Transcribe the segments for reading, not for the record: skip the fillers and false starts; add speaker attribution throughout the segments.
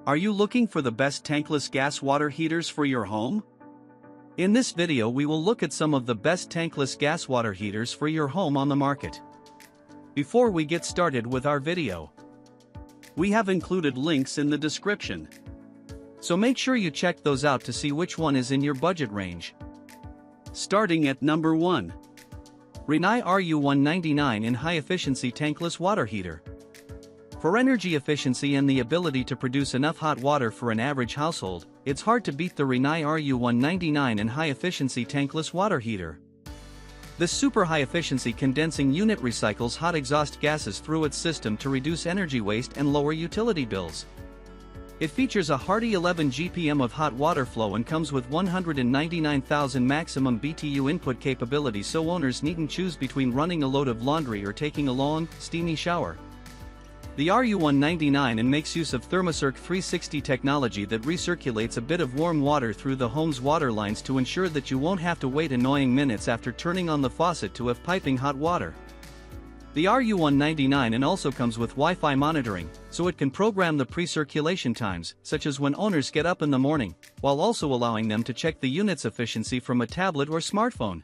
Speaker 1: Are you looking for the best tankless gas water heaters for your home? In this video we will look at some of the best tankless gas water heaters for your home on the market. Before we get started with our video, we have included links in the description. So make sure you check those out to see which one is in your budget range. Starting at number 1. Rinnai RU199 in high-efficiency tankless water heater. For energy efficiency and the ability to produce enough hot water for an average household, it's hard to beat the Rinnai RU199 in high-efficiency tankless water heater. This super high-efficiency condensing unit recycles hot exhaust gases through its system to reduce energy waste and lower utility bills. It features a hearty 11 GPM of hot water flow and comes with 199,000 maximum BTU input capability, so owners needn't choose between running a load of laundry or taking a long, steamy shower. The RU199 makes use of Thermocirc 360 technology that recirculates a bit of warm water through the home's water lines to ensure that you won't have to wait annoying minutes after turning on the faucet to have piping hot water. The RU199 also comes with Wi-Fi monitoring, so it can program the pre-circulation times, such as when owners get up in the morning, while also allowing them to check the unit's efficiency from a tablet or smartphone.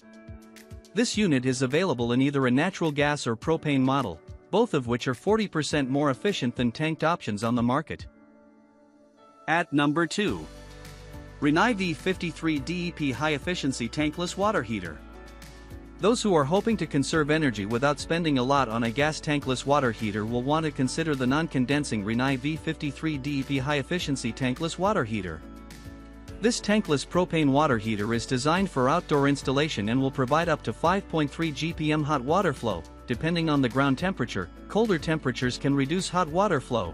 Speaker 1: This unit is available in either a natural gas or propane model, both of which are 40% more efficient than tanked options on the market. At number 2. Rinnai V53D high-efficiency tankless water heater. Those who are hoping to conserve energy without spending a lot on a gas tankless water heater will want to consider the non-condensing Rinnai V53D high-efficiency tankless water heater. This tankless propane water heater is designed for outdoor installation and will provide up to 5.3 GPM hot water flow. Depending on the ground temperature, colder temperatures can reduce hot water flow.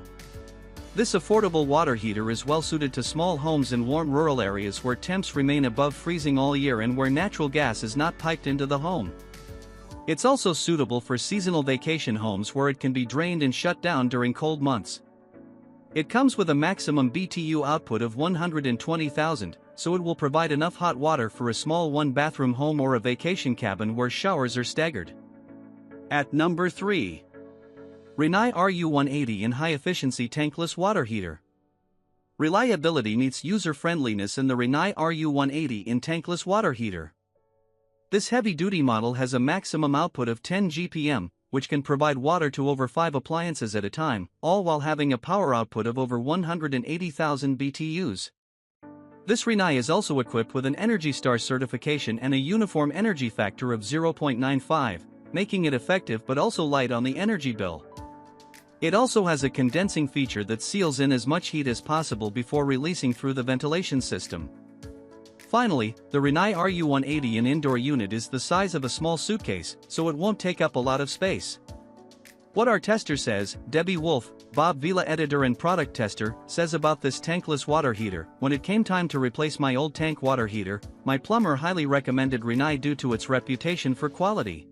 Speaker 1: This affordable water heater is well suited to small homes in warm rural areas where temps remain above freezing all year and where natural gas is not piped into the home. It's also suitable for seasonal vacation homes where it can be drained and shut down during cold months. It comes with a maximum BTU output of 120,000, so it will provide enough hot water for a small one-bathroom home or a vacation cabin where showers are staggered. At number 3. Rinnai RU180 in high-efficiency tankless water heater. Reliability meets user-friendliness in the Rinnai RU180 in tankless water heater. This heavy-duty model has a maximum output of 10 GPM, which can provide water to over 5 appliances at a time, all while having a power output of over 180,000 BTUs. This Rinnai is also equipped with an Energy Star certification and a uniform energy factor of 0.95. Making it effective but also light on the energy bill. It also has a condensing feature that seals in as much heat as possible before releasing through the ventilation system. Finally, the Rinnai RU180 indoor unit is the size of a small suitcase, so it won't take up a lot of space. What our tester says, Debbie Wolf, Bob Vila editor and product tester, says about this tankless water heater: when it came time to replace my old tank water heater, my plumber highly recommended Rinnai due to its reputation for quality.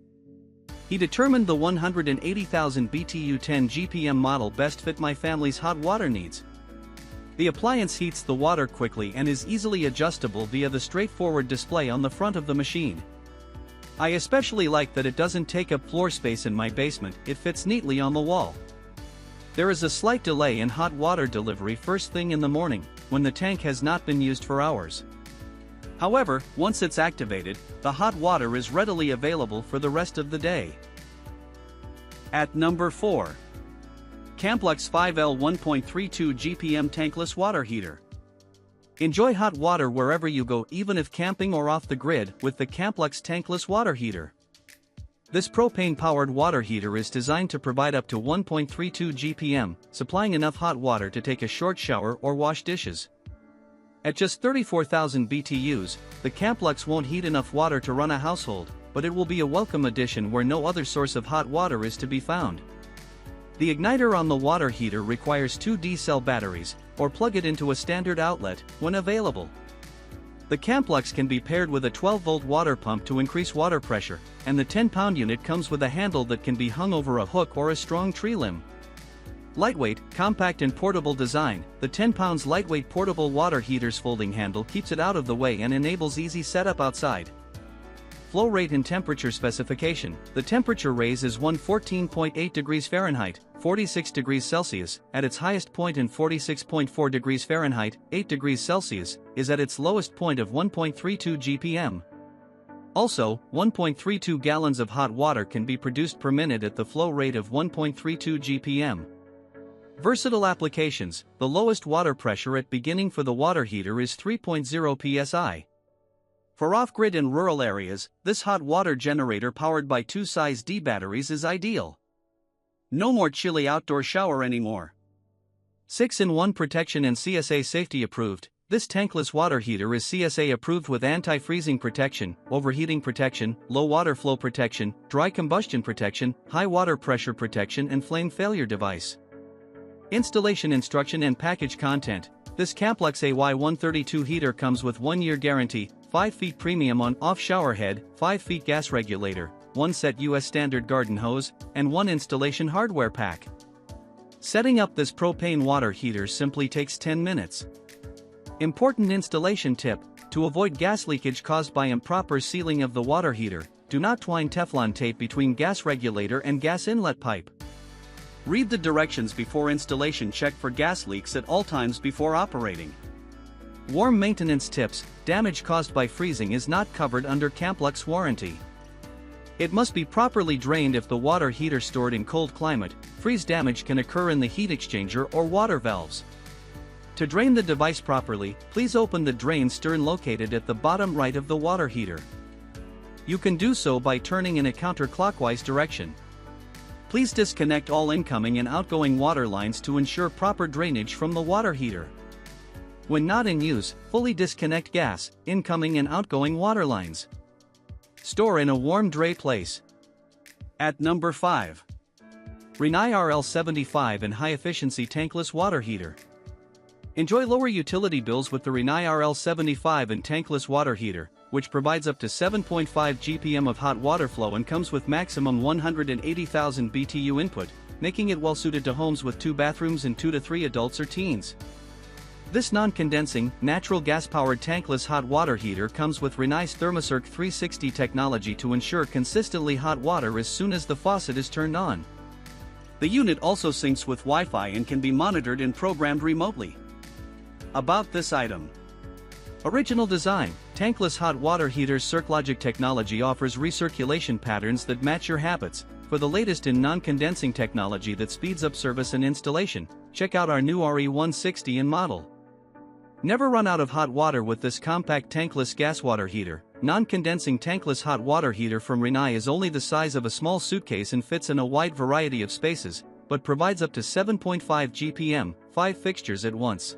Speaker 1: He determined the 180,000 BTU 10 GPM model best fit my family's hot water needs. The appliance heats the water quickly and is easily adjustable via the straightforward display on the front of the machine. I especially like that it doesn't take up floor space in my basement, it fits neatly on the wall. There is a slight delay in hot water delivery first thing in the morning, when the tank has not been used for hours. However, once it's activated, the hot water is readily available for the rest of the day. At number 4. Camplux 5L 1.32 GPM tankless water heater. Enjoy hot water wherever you go, even if camping or off the grid, with the Camplux tankless water heater. This propane-powered water heater is designed to provide up to 1.32 GPM, supplying enough hot water to take a short shower or wash dishes. At just 34,000 BTUs, the Camplux won't heat enough water to run a household, but it will be a welcome addition where no other source of hot water is to be found. The igniter on the water heater requires 2 D-cell batteries, or plug it into a standard outlet, when available. The Camplux can be paired with a 12-volt water pump to increase water pressure, and the 10-pound unit comes with a handle that can be hung over a hook or a strong tree limb. Lightweight, compact and portable design, the 10 pounds lightweight portable water heater's folding handle keeps it out of the way and enables easy setup outside. flow rate and temperature specification. The temperature raise is 114.8 degrees Fahrenheit, 46 degrees Celsius, at its highest point, and 46.4 degrees Fahrenheit, 8 degrees Celsius, is at its lowest point of 1.32 GPM. Also, 1.32 gallons of hot water can be produced per minute at the flow rate of 1.32 GPM. Versatile applications. The lowest water pressure at beginning for the water heater is 3.0 psi. For off-grid and rural areas, this hot water generator powered by 2 size D batteries is ideal. No more chilly outdoor shower anymore. 6-in-1 protection and CSA safety approved. This tankless water heater is CSA approved with anti-freezing protection, overheating protection, low water flow protection, dry combustion protection, high water pressure protection, and flame failure device. Installation instruction and package content. This Camplux AY132 heater comes with 1-year guarantee, 5 feet premium on-off shower head, 5 feet gas regulator, 1 set US standard garden hose, and 1 installation hardware pack. Setting up this propane water heater simply takes 10 minutes. Important installation tip: to avoid gas leakage caused by improper sealing of the water heater, do not twine Teflon tape between gas regulator and gas inlet pipe. Read the directions before installation. Check for gas leaks at all times before operating. Warm maintenance tips: damage caused by freezing is not covered under Camplux warranty. It must be properly drained if the water heater stored in cold climate. Freeze damage can occur in the heat exchanger or water valves. To drain the device properly, please open the drain stern located at the bottom right of the water heater. You can do so by turning in a counterclockwise direction. Please disconnect all incoming and outgoing water lines to ensure proper drainage from the water heater. When not in use, fully disconnect gas, incoming and outgoing water lines. Store in a warm, dry place. At number 5. Rinnai RL75 and high-efficiency tankless water heater. Enjoy lower utility bills with the Rinnai RL75 and tankless water heater, which provides up to 7.5 GPM of hot water flow and comes with maximum 180,000 BTU input, making it well suited to homes with 2 bathrooms and 2 to 3 adults or teens. This non-condensing, natural gas-powered tankless hot water heater comes with Rinnai's ThermoCirc 360 technology to ensure consistently hot water as soon as the faucet is turned on. The unit also syncs with Wi-Fi and can be monitored and programmed remotely. About this item. Original design. Tankless hot water heater's CircLogic technology offers recirculation patterns that match your habits. For the latest in non-condensing technology that speeds up service and installation, check out our new RE160 in model. Never run out of hot water with this compact tankless gas water heater. Non-condensing tankless hot water heater from Rinnai is only the size of a small suitcase and fits in a wide variety of spaces, but provides up to 7.5 GPM, 5 fixtures at once.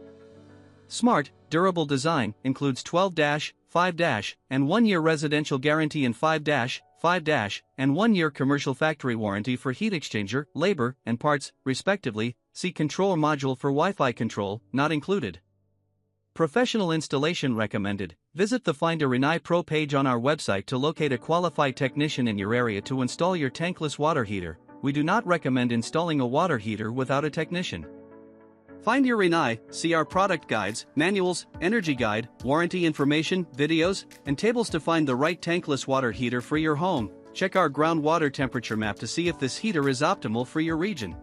Speaker 1: Smart, durable design, includes 12-, 5-, and 1-year residential guarantee and 5-, 5-, and 1-year commercial factory warranty for heat exchanger, labor, and parts, respectively. See control module for Wi-Fi control, not included. Professional installation recommended. Visit the Find a Rinnai Pro page on our website to locate a qualified technician in your area to install your tankless water heater. We do not recommend installing a water heater without a technician. Find your Rinnai, see our product guides, manuals, energy guide, warranty information, videos, and tables to find the right tankless water heater for your home. Check our groundwater temperature map to see if this heater is optimal for your region.